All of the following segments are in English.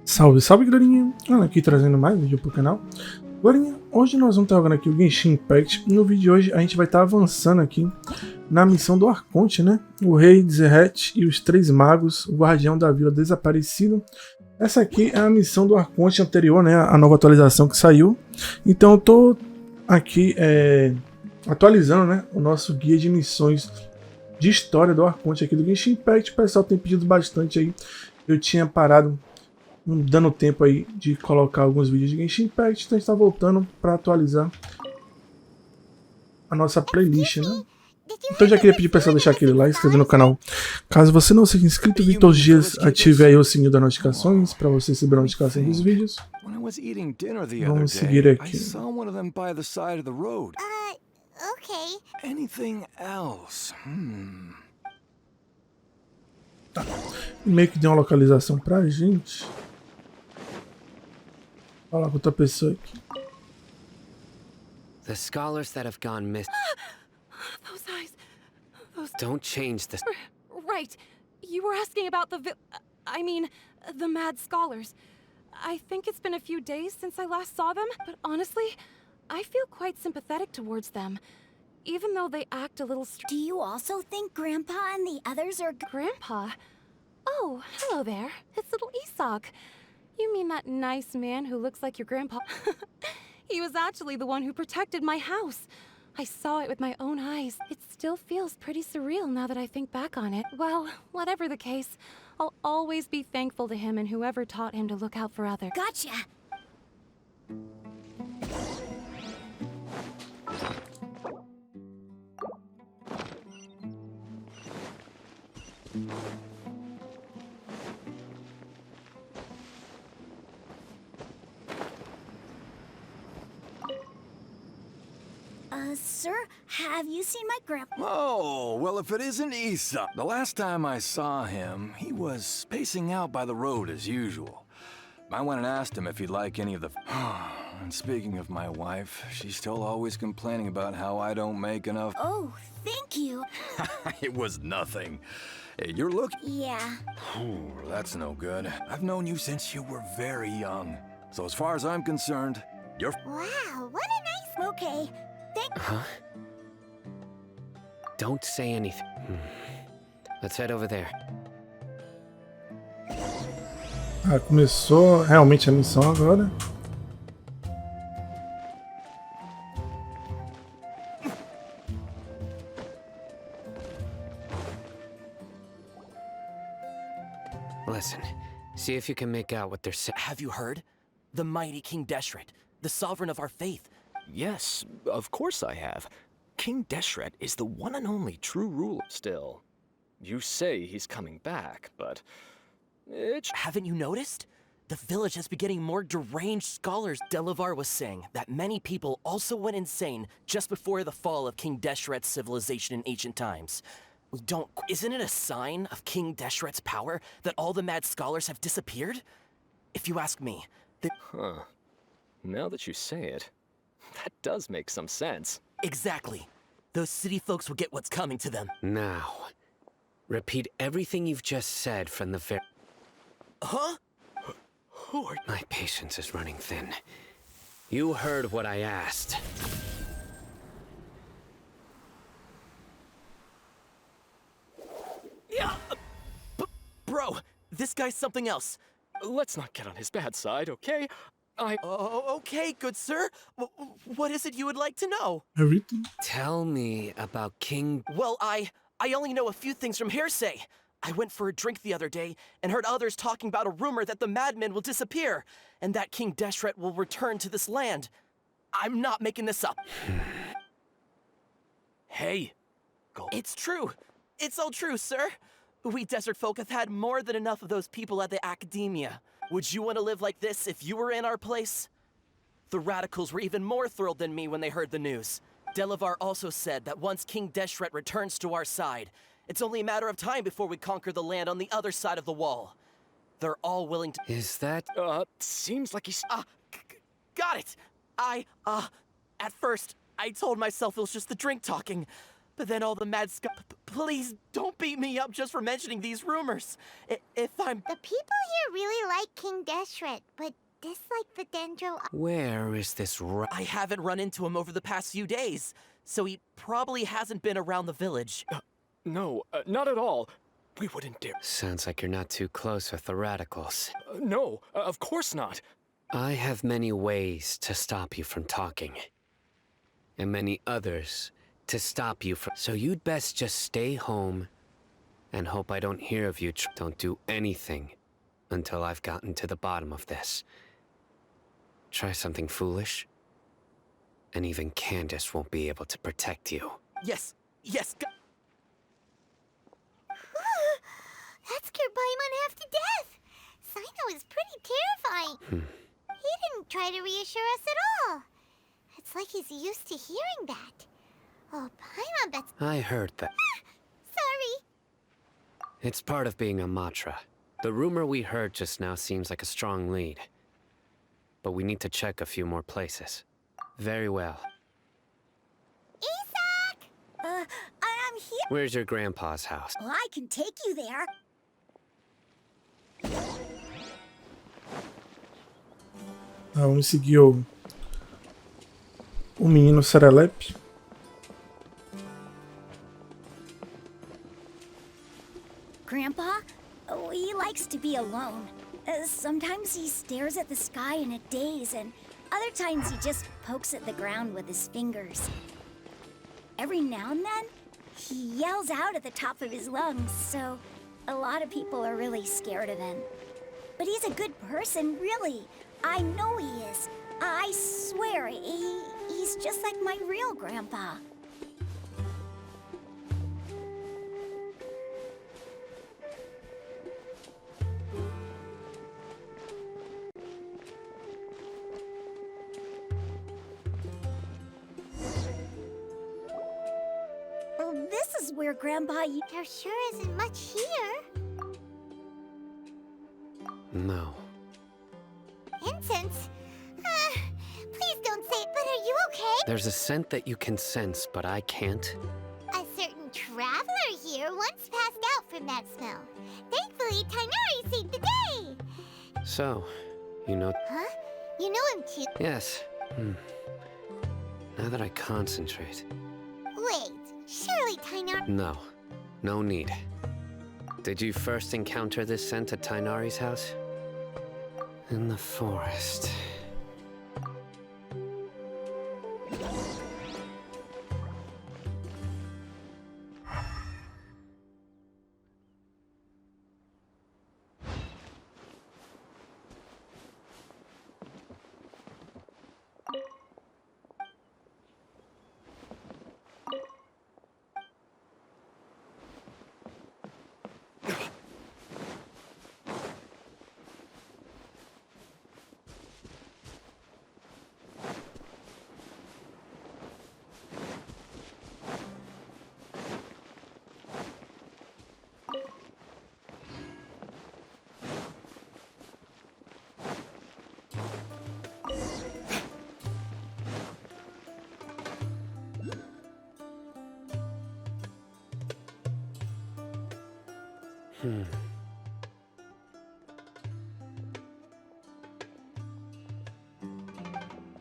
Salve, salve, galerinha! Olha aqui trazendo mais vídeo pro canal. Galerinha, hoje nós vamos estar jogando aqui o Genshin Impact. No vídeo de hoje a gente vai estar avançando aqui na missão do arconte, né? O rei Deshret e os três magos, o Guardião da Vila Desaparecido. Essa aqui é a missão do arconte anterior, né? A nova atualização que saiu. Então eu tô aqui atualizando, né? O nosso guia de missões de história do arconte aqui do Genshin Impact. O pessoal tem pedido bastante aí. Eu tinha parado dando tempo aí de colocar alguns vídeos de Genshin Impact, então a gente está voltando para atualizar a nossa playlist, né? Então já queria pedir para você deixar aquele like, se inscrever no canal. Caso você não seja inscrito, e todos os dias ative aí o sininho das notificações para você receber a notificação dos vídeos. Vamos seguir aqui. Tá. Meio que deu uma localização pra gente. Falar com outra pessoa aqui. The scholars that have gone missing. Those eyes. Those. Don't change the. Right. You were asking about the mad scholars. I think it's been a few days since I last saw them, but honestly, I feel quite sympathetic towards them. Even though they act a little Do you also think Grandpa and the others are Grandpa? Oh, hello there. It's little Isak. You mean that nice man who looks like your grandpa? He was actually the one who protected my house. I saw it with my own eyes. It still feels pretty surreal now that I think back on it. Well, whatever the case, I'll always be thankful to him and whoever taught him to look out for others. Gotcha. Sir, have you seen my grandpa? Oh, well, if it isn't Isa. The last time I saw him, he was spacing out by the road as usual. I went and asked him if he'd like any of the... And speaking of my wife, she's still always complaining about how I don't make enough... Oh, thank you. It was nothing. Hey, you're looking... Yeah. Ooh, that's no good. I've known you since you were very young. So as far as I'm concerned, you're... Wow, what a nice... Okay. Huh? Don't say anything. Let's head over there. Ah, começou realmente a missão agora. Listen, see if you can make out what they're saying. Have you heard? The mighty King Deshret, the sovereign of our faith. Yes, of course I have. King Deshret is the one and only true ruler. Still, you say he's coming back, but Haven't you noticed? The village has been getting more deranged scholars. Delavar was saying that many people also went insane just before the fall of King Deshret's civilization in ancient times. Isn't it a sign of King Deshret's power that all the mad scholars have disappeared? If you ask me, Huh. Now that you say it, that does make some sense. Exactly. Those city folks will get what's coming to them. Now, repeat everything you've just said from the very... Huh? My patience is running thin. You heard what I asked. Yeah. Bro, this guy's something else. Let's not get on his bad side, okay? Oh, okay, good sir. What is it you would like to know? Everything. Tell me about King... Well, I only know a few things from hearsay. I went for a drink the other day and heard others talking about a rumor that the madmen will disappear and that King Deshret will return to this land. I'm not making this up. Hey. It's true. It's all true, sir. We desert folk have had more than enough of those people at the academia. Would you want to live like this if you were in our place? The radicals were even more thrilled than me when they heard the news. Delavar also said that once King Deshret returns to our side, it's only a matter of time before we conquer the land on the other side of the wall. They're all willing to... Is that... Seems like he's... Got it! At first, I told myself it was just the drink talking. But then all the mad please don't beat me up just for mentioning these rumors. If I'm... The people here really like King Deshret, but dislike the Dendro... Where is this I haven't run into him over the past few days, so he probably hasn't been around the village. No, not at all. We wouldn't dare. Sounds like you're not too close with the radicals. No, of course not. I have many ways to stop you from talking. And many others to stop you from... So you'd best just stay home and hope I don't hear of you. Don't do anything until I've gotten to the bottom of this. Try something foolish, and even Candace won't be able to protect you. Yes. That scared Paimon half to death. Sino is pretty terrifying. He didn't try to reassure us at all. It's like he's used to hearing that. Oh, Paimon bets... I heard that. Sorry. It's part of being a Matra. The rumor we heard just now seems like a strong lead. But we need to check a few more places. Very well. Isak! I'm here. Where's your grandpa's house? Well, I can take you there. Vamos seguir o menino serelepe. Grandpa? Oh, he likes to be alone. Sometimes he stares at the sky in a daze, and other times he just pokes at the ground with his fingers. Every now and then, he yells out at the top of his lungs, so a lot of people are really scared of him. But he's a good person, really. I know he is. I swear, he's just like my real grandpa. Well, this is where Grandpa... There sure isn't much here. No. Incense? Please don't say it, but are you okay? There's a scent that you can sense, but I can't. A certain traveler here once passed out from that smell. Thankfully, Tainari saved the day. So, you know... Huh? You know him too? Yes. Now that I concentrate... Wait, surely Tainari... No. No need. Did you first encounter this scent at Tainari's house? In the forest.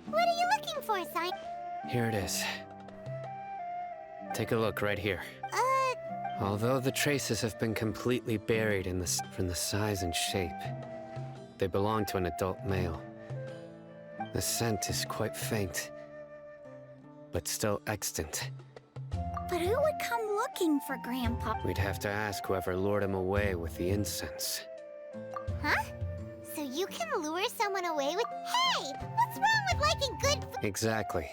What are you looking for, Sign? Here it is. Take a look right here. Although the traces have been completely buried in from the size and shape, they belong to an adult male. The scent is quite faint, but still extant. But who would come looking for Grandpa? We'd have to ask whoever lured him away with the incense. Huh? So you can lure someone away with... Hey! What's wrong with liking good... Exactly.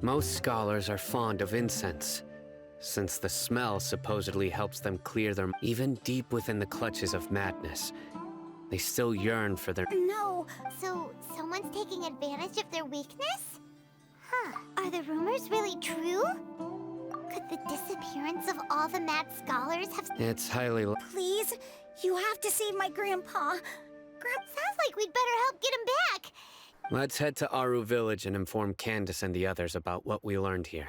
Most scholars are fond of incense, since the smell supposedly helps them clear their... Even deep within the clutches of madness, they still yearn for their... No, so someone's taking advantage of their weakness? Huh. Are the rumors really true? Could the disappearance of all the mad scholars have... It's highly... Please, you have to save my Grandpa. Sounds like we'd better help get him back. Let's head to Aru Village and inform Candace and the others about what we learned here.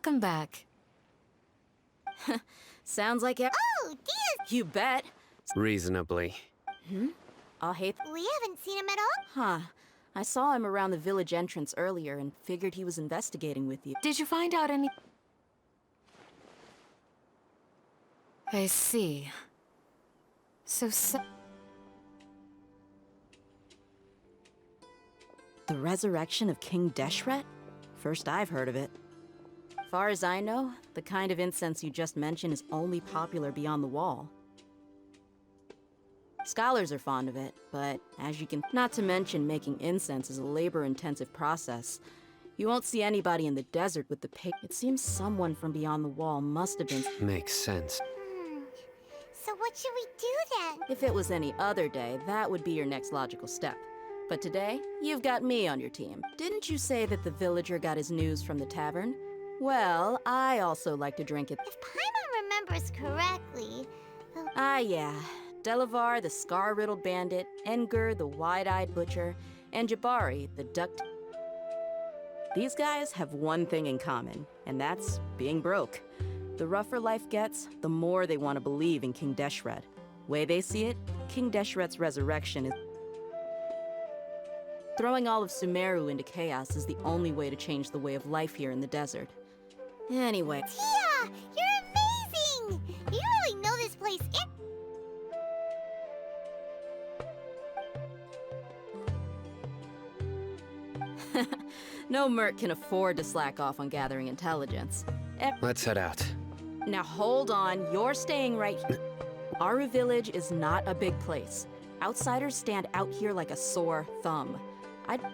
Welcome back. Sounds like it. Oh, Diaz! You bet. Reasonably. I'll hate. We haven't seen him at all. Huh. I saw him around the village entrance earlier and figured he was investigating with you. Did you find out any... I see. So... The resurrection of King Deshret? First I've heard of it. Far as I know, the kind of incense you just mentioned is only popular beyond the wall. Scholars are fond of it, but as you can... Not to mention making incense is a labor-intensive process. You won't see anybody in the desert with the pig. It seems someone from beyond the wall must have been... Makes sense. So what should we do then? If it was any other day, that would be your next logical step. But today, you've got me on your team. Didn't you say that the villager got his news from the tavern? Well, I also like to drink it. If Paimon remembers correctly... Ah, yeah. Delavar, the scar-riddled bandit, Engur, the wide-eyed butcher, and Jabari, the duck... These guys have one thing in common, and that's being broke. The rougher life gets, the more they want to believe in King Deshret. Way they see it, King Deshret's resurrection is... Throwing all of Sumeru into chaos is the only way to change the way of life here in the desert. Anyway... Tia! You're amazing! You really know this place No merc can afford to slack off on gathering intelligence. Let's head out. Now hold on, you're staying right here. Aru Village is not a big place. Outsiders stand out here like a sore thumb.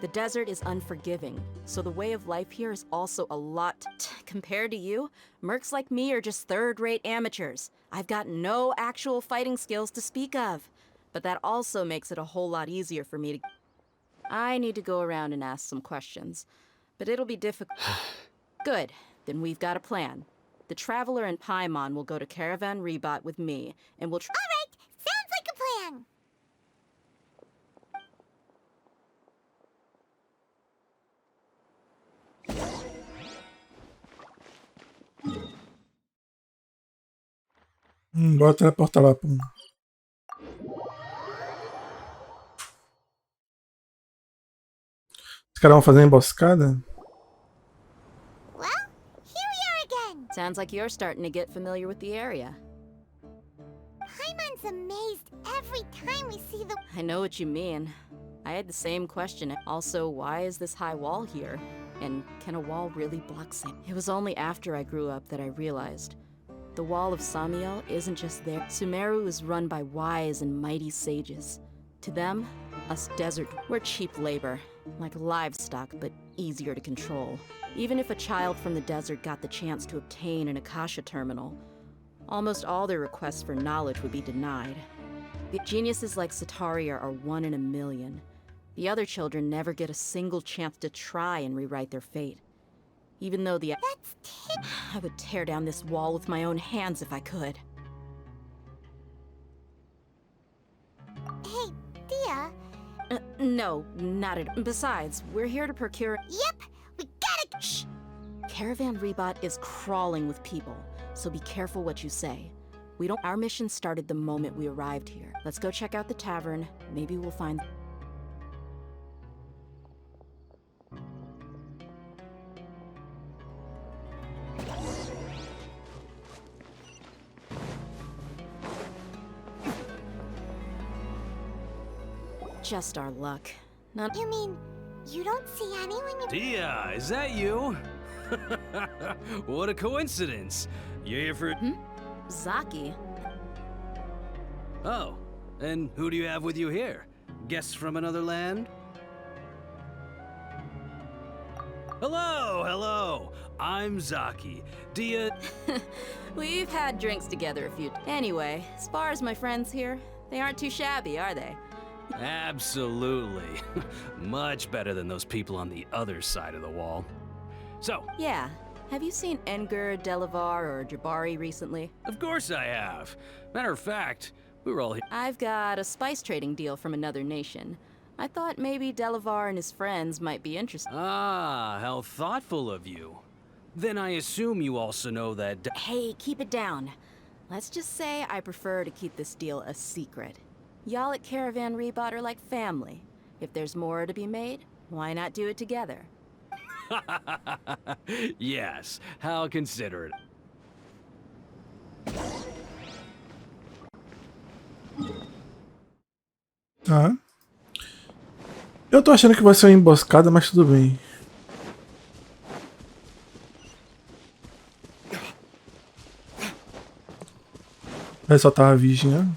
The desert is unforgiving, so the way of life here is also a lot. Compared to you, mercs like me are just third-rate amateurs. I've got no actual fighting skills to speak of. But that also makes it a whole lot easier for me to... I need to go around and ask some questions, but it'll be difficult. Good, then we've got a plan. The Traveler and Paimon will go to Caravan Rebot with me, and we'll... Alright, sounds like a plan! Bora teleportar lá, pô. Os caras vão fazer emboscada? Well, here we are again! Sounds like you're starting to get familiar with the area. Paimon's amazed every time we see the... I know what you mean. I had the same question. Also, why is this high wall here? And can a wall really block sight? It was only after I grew up that I realized. The Wall of Samiel isn't just there. Sumeru is run by wise and mighty sages. To them, us desert, we're cheap labor. Like livestock, but easier to control. Even if a child from the desert got the chance to obtain an Akasha terminal, almost all their requests for knowledge would be denied. The geniuses like Sataria are 1 in a million. The other children never get a single chance to try and rewrite their fate. Even though the... I would tear down this wall with my own hands if I could. Hey, Dia. No, not at... Besides, we're here to procure... Yep, we gotta... Shh! Caravan Rebot is crawling with people, so be careful what you say. We don't... Our mission started the moment we arrived here. Let's go check out the tavern. Maybe we'll find... Just our luck. Not... You mean, you don't see anyone... Dia, is that you? What a coincidence. You here for... Zaki? Oh, and who do you have with you here? Guests from another land? Hello, hello. I'm Zaki. Dia... We've had drinks together a few... Anyway, as far as my friends here, they aren't too shabby, are they? Absolutely. Much better than those people on the other side of the wall. So... Yeah. Have you seen Engur, Delavar, or Jabari recently? Of course I have. Matter of fact, we were all here. I've got a spice trading deal from another nation. I thought maybe Delavar and his friends might be interested. Ah, how thoughtful of you. Then I assume you also know that. Hey, keep it down. Let's just say I prefer to keep this deal a secret. Y'all at Caravan Rebot are like family. If there's more to be made, why not do it together? Yes, how considerate. Tá. Eu tô achando que vai ser uma emboscada, mas tudo bem. Vai só tava vigiando.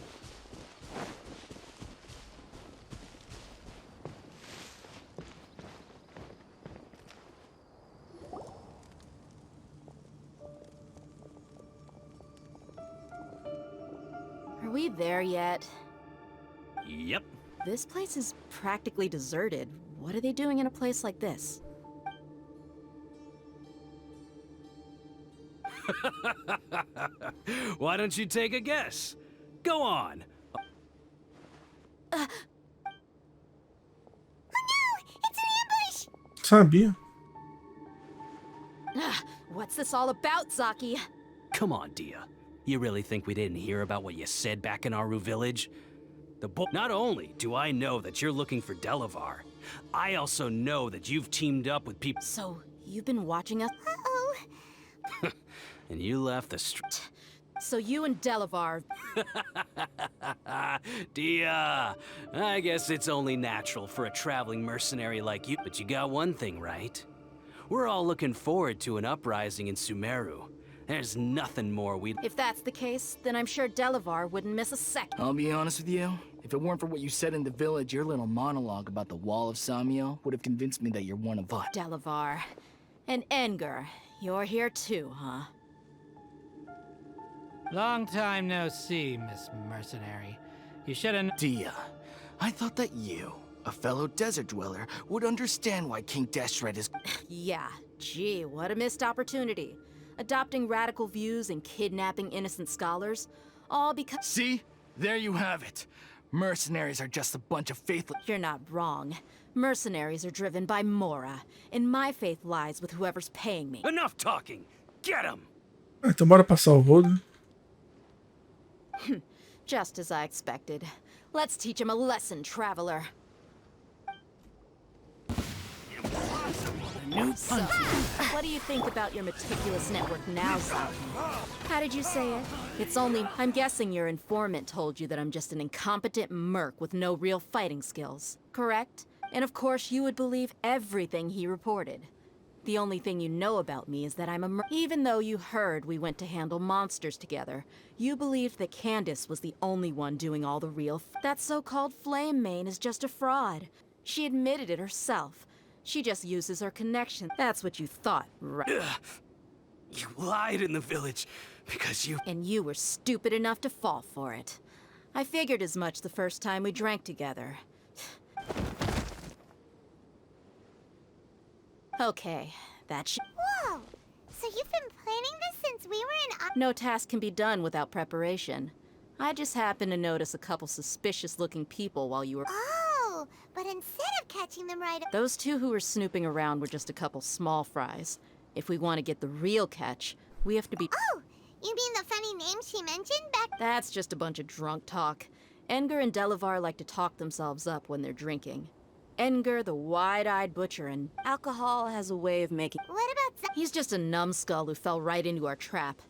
Are we there yet? Yep. This place is practically deserted. What are they doing in a place like this? Why don't you take a guess? Go on. Sabia. What's this all about, Zaki? Come on, Dia. You really think we didn't hear about what you said back in Aru village? Not only do I know that you're looking for Delavar, I also know that you've teamed up with people. So, you've been watching us? Uh-oh. And you left the street. So you and Delavar... Dia, I guess it's only natural for a traveling mercenary like you. But you got one thing right. We're all looking forward to an uprising in Sumeru. There's nothing more we... If that's the case, then I'm sure Delavar wouldn't miss a second. I'll be honest with you. If it weren't for what you said in the village, your little monologue about the Wall of Samiel would have convinced me that you're one of us. Delavar. And Engar. You're here too, huh? Long time no see, Miss Mercenary. You should've... Dia, I thought that you, a fellow desert dweller, would understand why King Deshret is... Yeah, gee, what a missed opportunity. Adopting radical views and kidnapping innocent scholars, all because... See? There you have it. Mercenaries are just a bunch of faithless... You're not wrong. Mercenaries are driven by Mora, and my faith lies with whoever's paying me. Enough talking! Get him! Então bora passar o rodo. Just as I expected. Let's teach him a lesson, traveler. So, what do you think about your meticulous network now, Zaki? How did you say it? It's only... I'm guessing your informant told you that I'm just an incompetent merc with no real fighting skills, correct? And of course you would believe everything he reported. The only thing you know about me is that I'm a merc. Even though you heard we went to handle monsters together, you believed that Candace was the only one doing all the real that so-called Flame Mane is just a fraud. She admitted it herself. She just uses her connection. That's what you thought, right? You lied in the village because you... And you were stupid enough to fall for it. I figured as much the first time we drank together. Okay, that's... Whoa! So you've been planning this since we were in... No task can be done without preparation. I just happened to notice a couple suspicious-looking people while you were... Oh! But instead of catching them right... Those two who were snooping around were just a couple small fries. If we want to get the real catch, we have to be... Oh! You mean the funny name she mentioned back... That's just a bunch of drunk talk. Engar and Delavar like to talk themselves up when they're drinking. Engar, the wide-eyed butcher, and alcohol has a way of making... What about... He's just a numbskull who fell right into our trap.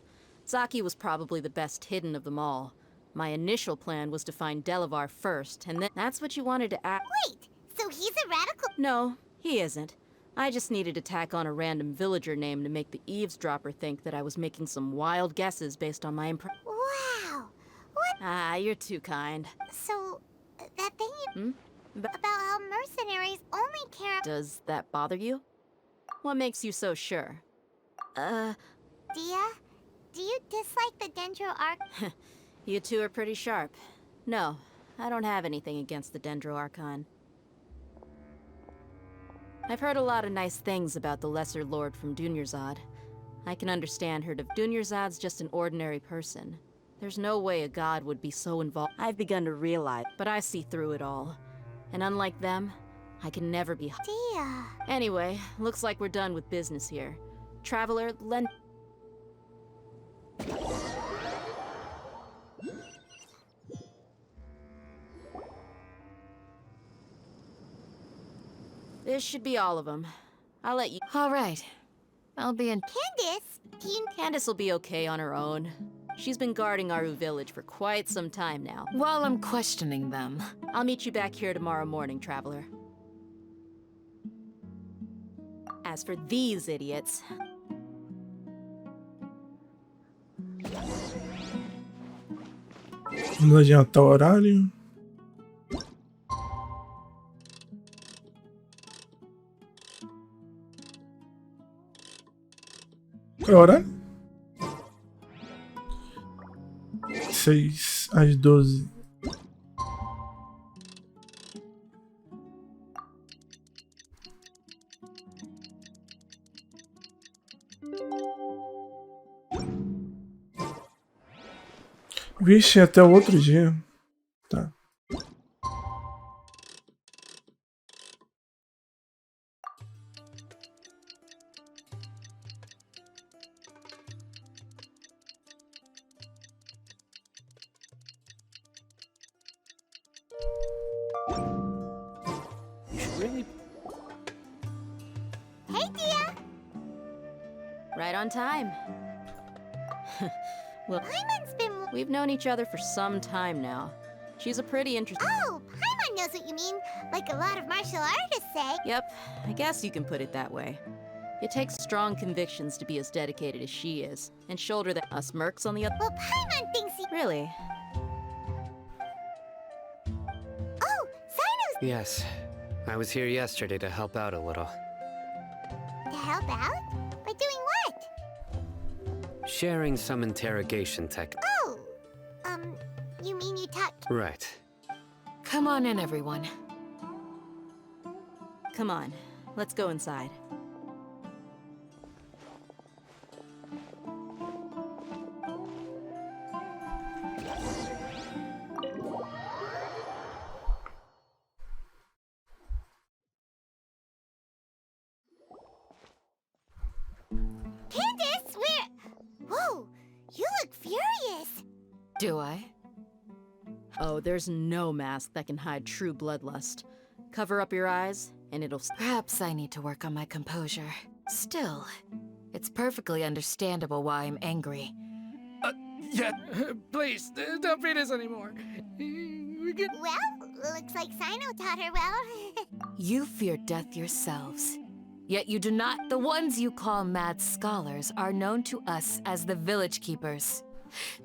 Zaki was probably the best hidden of them all. My initial plan was to find Delavar first, and then... That's what you wanted to ask... Wait! So he's a radical... No, he isn't. I just needed to tack on a random villager name to make the eavesdropper think that I was making some wild guesses based on my Wow! What? Ah, you're too kind. So, that thing you... About how mercenaries only care... Does that bother you? What makes you so sure? Dia? Do you dislike the Dendro Arc? You two are pretty sharp. No, I don't have anything against the Dendro Archon. I've heard a lot of nice things about the Lesser Lord from Dunyarzad. I can understand her. Dunyarzad's just an ordinary person. There's no way a god would be so involved. I've begun to realize, but I see through it all. And unlike them, I can never be... Dia... Anyway, looks like we're done with business here. Traveler, This should be all of them. I'll let you. All right. I'll be in. Candace, do you... Candace will be okay on her own. She's been guarding Aru Village for quite some time now. While I'm questioning them. I'll meet you back here tomorrow morning, Traveler. As for these idiots... Vamos adiantar o horário. Qual é o horário? 6 às 12. Vixe, até o outro dia. Tá. Hey, Dia! Right on time. Well, Paimon's been... we've known each other for some time now. She's a pretty interesting... Oh, Paimon knows what you mean, like a lot of martial artists say. Yep, I guess you can put it that way. It takes strong convictions to be as dedicated as she is, and shoulder that us mercs on the other... Well, Paimon thinks he... Really? Oh, Cyno's... Yes. I was here yesterday to help out a little. To help out? By doing what? Sharing some interrogation tech. Oh, you mean you talked... Right. Come on in, everyone. Come on, let's go inside. Candace, where... Whoa, you look furious. Do I? Oh, there's no mask that can hide true bloodlust. Cover up your eyes, and it'll... Perhaps I need to work on my composure. Still, it's perfectly understandable why I'm angry. Yeah, please, don't beat us anymore. We can... Well, looks like Cyno taught her well. You fear death yourselves. Yet you do not. The ones you call mad scholars are known to us as the Village Keepers.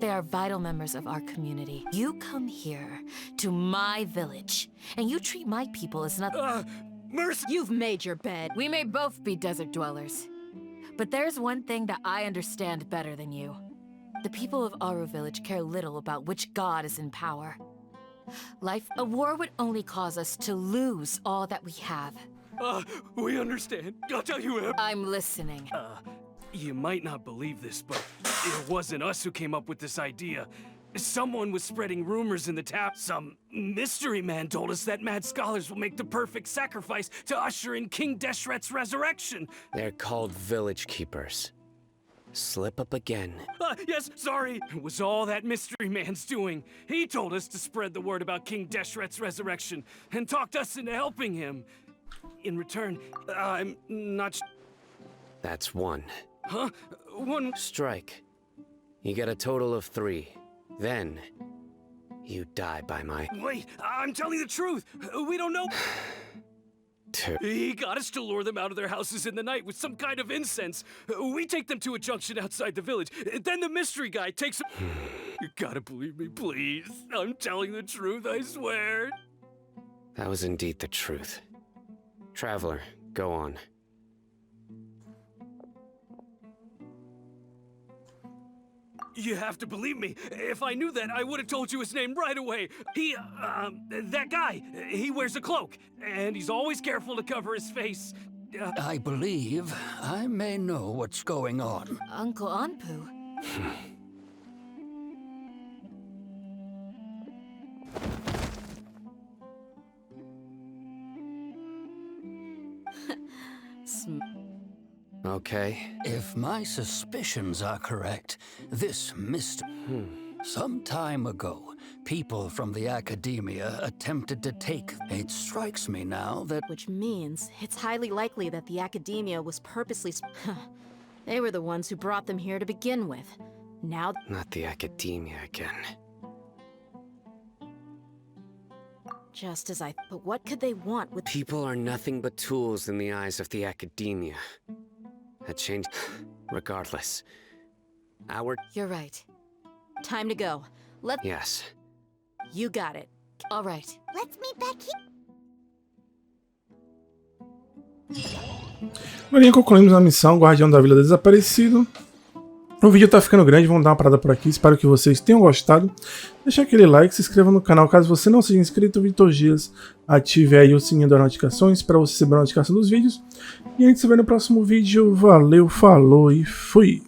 They are vital members of our community. You come here, to my village, and you treat my people as nothing. Mercy! You've made your bed. We may both be desert dwellers, but there's one thing that I understand better than you. The people of Aru Village care little about which god is in power. A war would only cause us to lose all that we have. We understand. I'll tell you I'm listening. You might not believe this, but it wasn't us who came up with this idea. Someone was spreading rumors in the town. Some mystery man told us that mad scholars will make the perfect sacrifice to usher in King Deshret's resurrection. They're called village keepers. Slip up again. Yes, sorry. It was all that mystery man's doing. He told us to spread the word about King Deshret's resurrection and talked us into helping him. In return, I'm not... That's one. Huh? One... Strike. You get a total of 3. Then, you die by my... Wait, I'm telling the truth. We don't know... 2. He got us to lure them out of their houses in the night with some kind of incense. We take them to a junction outside the village. Then the mystery guy takes them... You gotta believe me, please. I'm telling the truth, I swear. That was indeed the truth. Traveler, go on. You have to believe me. If I knew that, I would have told you his name right away. That guy, he wears a cloak, and he's always careful to cover his face. I believe I may know what's going on. Uncle Anpu. Okay. If my suspicions are correct, this mystery... Some time ago, people from the academia attempted to take... It strikes me now that... Which means it's highly likely that the academia was purposely... They were the ones who brought them here to begin with. Now... Not the academia again. Just as I... But what could they want with... People are nothing but tools in the eyes of the academia. A change... Regardless. You're right. Time to go. Yes. You got it. All right. Let's meet back here. Galerinha, concluímos a missão Guardião da Vila Desaparecido. O vídeo tá ficando grande, vamos dar uma parada por aqui. Espero que vocês tenham gostado. Deixa aquele like, se inscreva no canal caso você não seja inscrito. Vitor Dias, ative aí o sininho das notificações para você receber a notificação dos vídeos. E a gente se vê no próximo vídeo. Valeu, falou e fui!